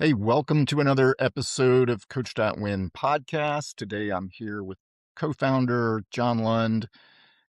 Hey, welcome to another episode of Coach.Win Podcast. Today I'm here with co-founder John Lund,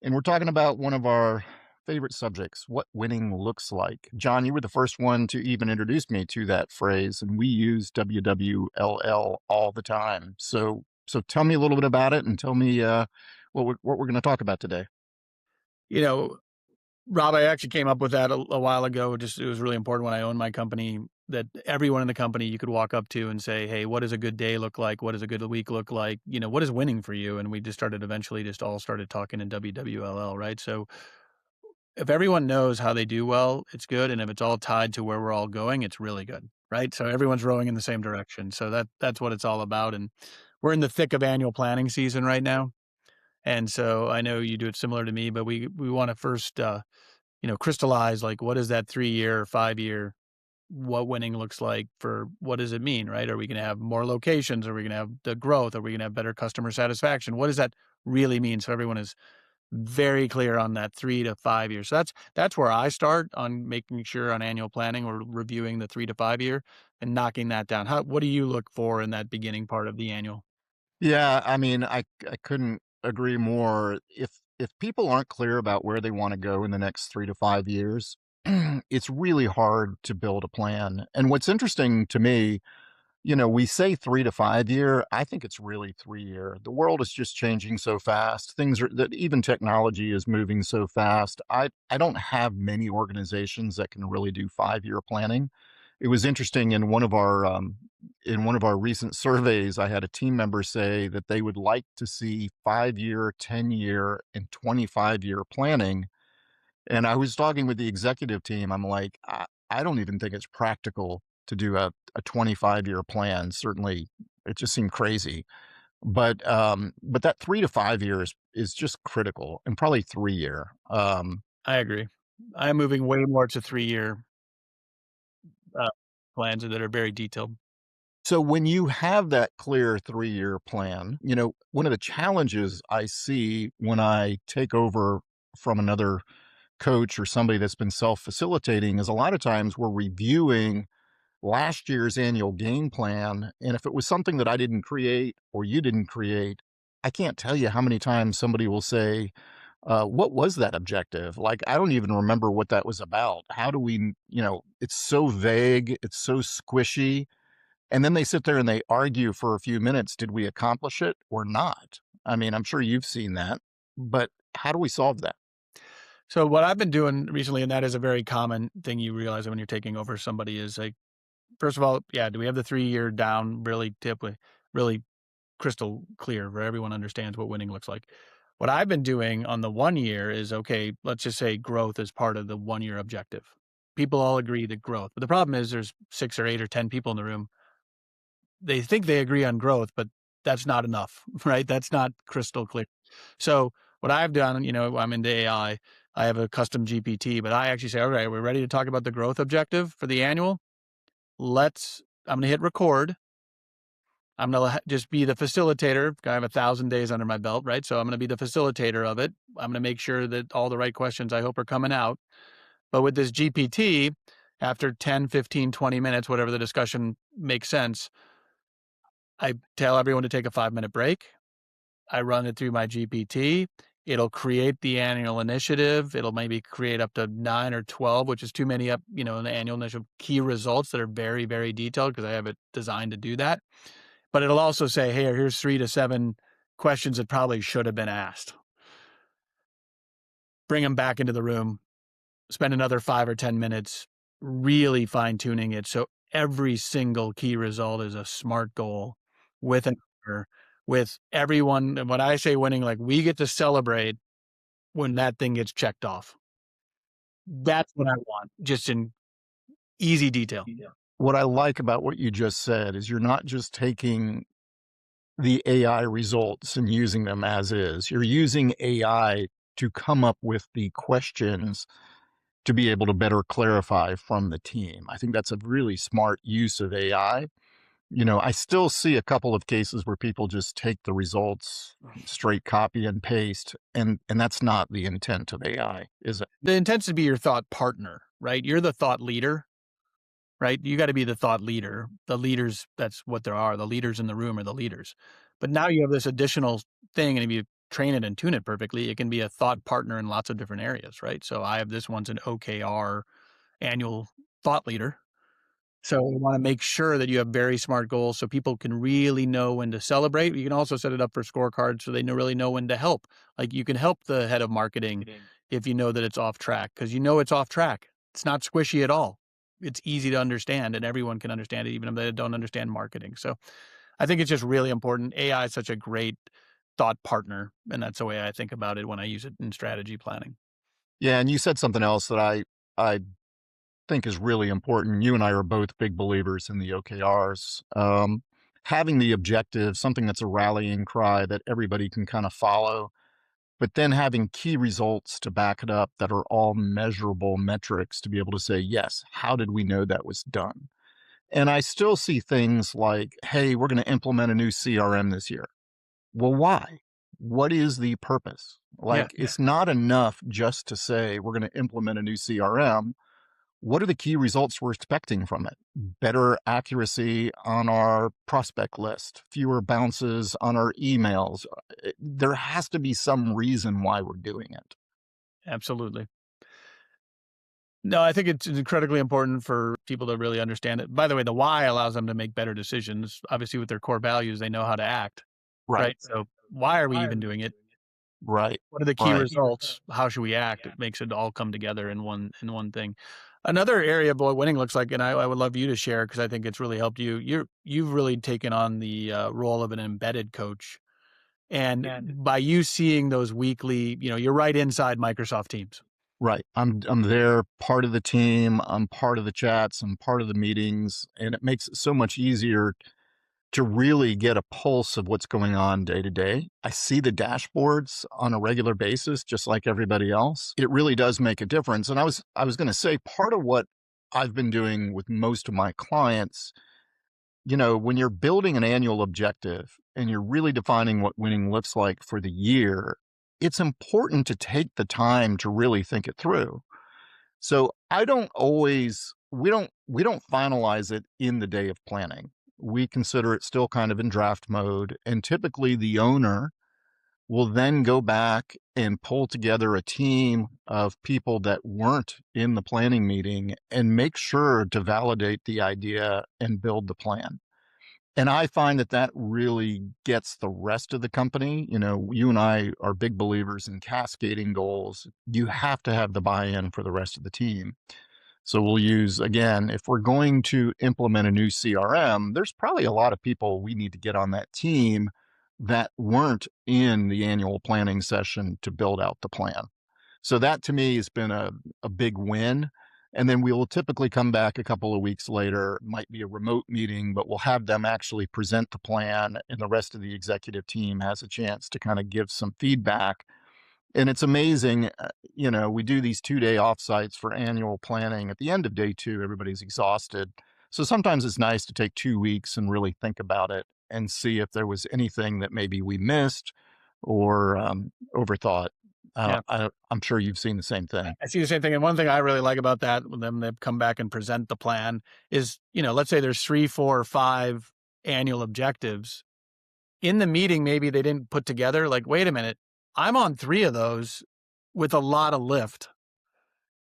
and we're talking about one of our favorite subjects, what winning looks like. John, you were the first one to even introduce me to that phrase, and we use WWLL all the time. So tell me a little bit about it and tell me what we're going to talk about today. You know, Rob, I actually came up with that a while ago. Just it was really important when I owned my company that everyone in the company you could walk up to and say, "Hey, what does a good day look like? What does a good week look like? What is winning for you?" And we just started eventually just all started talking in WWLL, right? So if everyone knows how they do well, it's good, and if it's all tied to where we're all going, it's really good, right? So everyone's rowing in the same direction. So that's what it's all about. And we're in the thick of annual planning season right now. And so I know you do it similar to me, but we want to first crystallize like what is that 3 year, 5 year, what winning looks like for what does it mean, right? Are we going to have more locations? Are we going to have the growth? Are we going to have better customer satisfaction? What does that really mean? So everyone is very clear on that 3 to 5 years. So that's where I start on making sure on annual planning or reviewing the 3 to 5 year and knocking that down. What do you look for in that beginning part of the annual? Yeah, I mean, I couldn't agree more. If people aren't clear about where they want to go in the next 3 to 5 years, it's really hard to build a plan. And what's interesting to me, we say 3 to 5 year. I think it's really 3 year. The world is just changing so fast. Things are that even technology is moving so fast. I don't have many organizations that can really do 5 year planning. It was interesting in one of our recent surveys, I had a team member say that they would like to see 5 year, 10 year, and 25 year planning. And I was talking with the executive team. I'm like, I don't even think it's practical to do a 25 year plan. Certainly, it just seemed crazy. But that 3 to 5 years is just critical, and probably 3 year. I agree. I'm moving way more to 3 year uh, plans that are very detailed. So when you have that clear 3 year plan, one of the challenges I see when I take over from another coach or somebody that's been self facilitating is a lot of times we're reviewing last year's annual game plan. And if it was something that I didn't create or you didn't create, I can't tell you how many times somebody will say, what was that objective? Like, I don't even remember what that was about. How do we, it's so vague, it's so squishy. And then they sit there and they argue for a few minutes. Did we accomplish it or not? I mean, I'm sure you've seen that, but how do we solve that? So what I've been doing recently, and that is a very common thing you realize when you're taking over somebody is like, first of all, yeah, do we have the 3 year down really crystal clear where everyone understands what winning looks like? What I've been doing on the 1 year is okay, let's just say growth is part of the 1 year objective. People all agree that growth, but the problem is there's 6 or 8 or 10 people in the room. They think they agree on growth, but that's not enough, right? That's not crystal clear. So what I've done, I'm into AI. I have a custom GPT, but I actually say, all right, we're ready to talk about the growth objective for the annual. I'm going to hit record. I'm going to just be the facilitator. I have 1,000 days under my belt, right? So I'm going to be the facilitator of it. I'm going to make sure that all the right questions I hope are coming out. But with this GPT, after 10, 15, 20 minutes, whatever the discussion makes sense, I tell everyone to take a 5-minute break. I run it through my GPT. It'll create the annual initiative. It'll maybe create up to 9 or 12, which is too many in the annual initiative key results that are very, very detailed because I have it designed to do that. But it'll also say, hey, here's 3 to 7 questions that probably should have been asked. Bring them back into the room, spend another 5 or 10 minutes really fine tuning it. So every single key result is a SMART goal with an honor, with everyone. And when I say winning, like we get to celebrate when that thing gets checked off. That's what I want, just in easy detail. What I like about what you just said is you're not just taking the AI results and using them as is. You're using AI to come up with the questions to be able to better clarify from the team. I think that's a really smart use of AI. I still see a couple of cases where people just take the results, straight copy and paste, and that's not the intent of AI, is it? The intent is to be your thought partner, right? You're the thought leader. right? You got to be the thought leader. The leaders, that's what there are. The leaders in the room are the leaders. But now you have this additional thing, and if you train it and tune it perfectly, it can be a thought partner in lots of different areas, right? So I have this one's an OKR, annual thought leader. So we want to make sure that you have very smart goals so people can really know when to celebrate. You can also set it up for scorecards so they really know when to help. Like you can help the head of marketing if you know that it's off track, because you know it's off track. It's not squishy at all. It's easy to understand, and everyone can understand it, even if they don't understand marketing. So I think it's just really important. AI is such a great thought partner, and that's the way I think about it when I use it in strategy planning. Yeah, and you said something else that I think is really important. You and I are both big believers in the OKRs. Having the objective, something that's a rallying cry that everybody can kind of follow, but then having key results to back it up that are all measurable metrics to be able to say, yes, how did we know that was done? And I still see things like, hey, we're going to implement a new CRM this year. Well, why? What is the purpose? Yeah, Like, it's not enough just to say we're going to implement a new CRM. What are the key results we're expecting from it? Better accuracy on our prospect list, fewer bounces on our emails. There has to be some reason why we're doing it. absolutely. No, I think it's incredibly important for people to really understand it. By the way, the why allows them to make better decisions. Obviously, with their core values, they know how to act, Right, right? So, why are we even doing it? right, What are the key right. results? How should we act? It makes it all come together in one thing. Another area, boy, winning looks like, and I would love you to share because I think it's really helped you. You've really taken on the role of an embedded coach, and by you seeing those weekly, you're right inside Microsoft Teams. Right. I'm there, part of the team. I'm part of the chats. I'm part of the meetings, and it makes it so much easier to really get a pulse of what's going on day to day. I see the dashboards on a regular basis, just like everybody else. It really does make a difference. And I was going to say part of what I've been doing with most of my clients, when you're building an annual objective and you're really defining what winning looks like for the year, it's important to take the time to really think it through. So I don't always we don't finalize it in the day of planning. We consider it still kind of in draft mode, and typically the owner will then go back and pull together a team of people that weren't in the planning meeting and make sure to validate the idea and build the plan. And I find that that really gets the rest of the company. You and I are big believers in cascading goals. You have to have the buy-in for the rest of the team. So we'll use, again, if we're going to implement a new CRM, there's probably a lot of people we need to get on that team that weren't in the annual planning session to build out the plan. So that to me has been a big win. And then we will typically come back a couple of weeks later, it might be a remote meeting, but we'll have them actually present the plan, and the rest of the executive team has a chance to kind of give some feedback. And it's amazing, we do these 2-day offsites for annual planning. At the end of day 2, everybody's exhausted. So sometimes it's nice to take 2 weeks and really think about it and see if there was anything that maybe we missed or overthought. Yeah. I'm sure you've seen the same thing. I see the same thing. And one thing I really like about that, when them they've come back and present the plan, is, let's say there's 3, 4, or 5 annual objectives. In the meeting, maybe they didn't put together, like, wait a minute, I'm on 3 of those with a lot of lift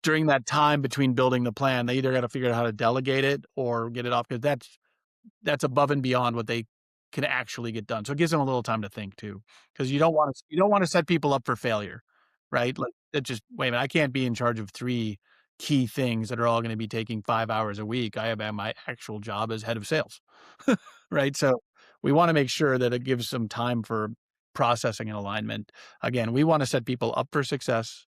during that time between building the plan. They either got to figure out how to delegate it or get it off, because that's above and beyond what they can actually get done. So it gives them a little time to think too, because you don't want to set people up for failure, right? Like, it just, wait a minute, I can't be in charge of 3 key things that are all going to be taking 5 hours a week. I have my actual job as head of sales, right? So we want to make sure that it gives some time for processing and alignment. Again, we want to set people up for success.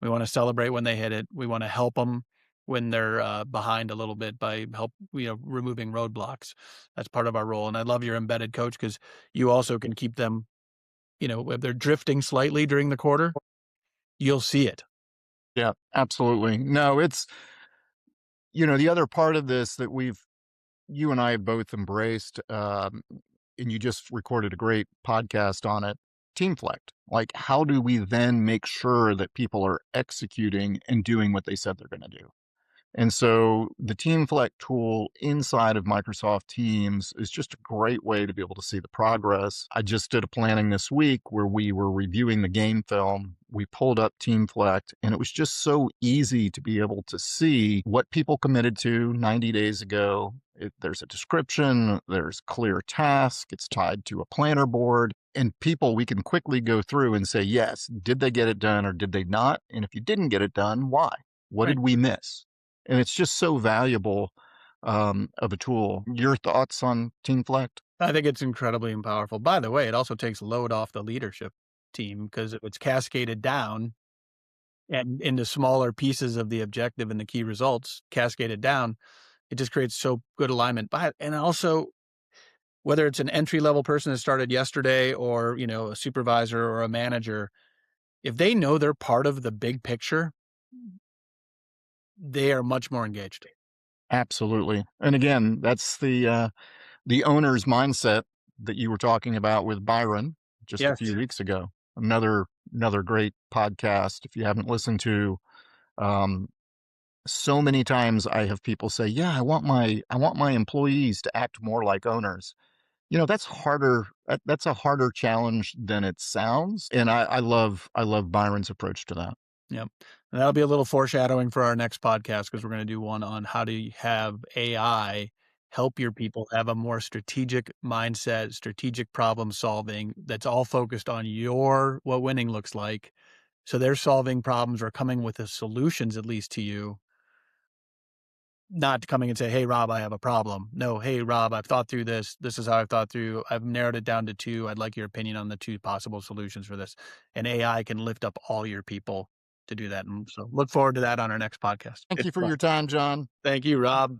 We want to celebrate when they hit it. We want to help them when they're behind a little bit by removing roadblocks. That's part of our role. And I love your embedded coach, because you also can keep them, if they're drifting slightly during the quarter, you'll see it. Yeah, absolutely. No, it's, the other part of this that you and I have both embraced, and you just recorded a great podcast on it, team flex. Like, how do we then make sure that people are executing and doing what they said they're going to do? And so the TeamFlex tool inside of Microsoft Teams is just a great way to be able to see the progress. I just did a planning this week where we were reviewing the game film. We pulled up TeamFlex, and it was just so easy to be able to see what people committed to 90 days ago. There's a description, there's clear task, it's tied to a planner board. And people, we can quickly go through and say, yes, did they get it done or did they not? And if you didn't get it done, why? What Right. did we miss? And it's just so valuable of a tool. Your thoughts on TeamFlex? I think it's incredibly powerful. By the way, it also takes load off the leadership team because if it's cascaded down and into smaller pieces of the objective and the key results cascaded down, it just creates so good alignment. But and also whether it's an entry level person that started yesterday or, a supervisor or a manager, if they know they're part of the big picture, they are much more engaged. Absolutely. And again, that's the owner's mindset that you were talking about with Byron just a Yes. few weeks ago. Another great podcast. If you haven't listened to, um, so many times I have people say, "Yeah, I want my employees to act more like owners." That's harder. That's a harder challenge than it sounds. And I love Byron's approach to that. Yep. And that'll be a little foreshadowing for our next podcast because we're going to do one on how do you have AI help your people have a more strategic mindset, strategic problem solving that's all focused on what winning looks like. So they're solving problems or coming with the solutions at least to you, not coming and say, "Hey, Rob, I have a problem." No, "Hey, Rob, I've thought through this. This is how I've thought through. I've narrowed it down to two. I'd like your opinion on the two possible solutions for this." And AI can lift up all your people to do that. And so look forward to that on our next podcast. Thank It's you for fun. your time, John. Thank you, Rob.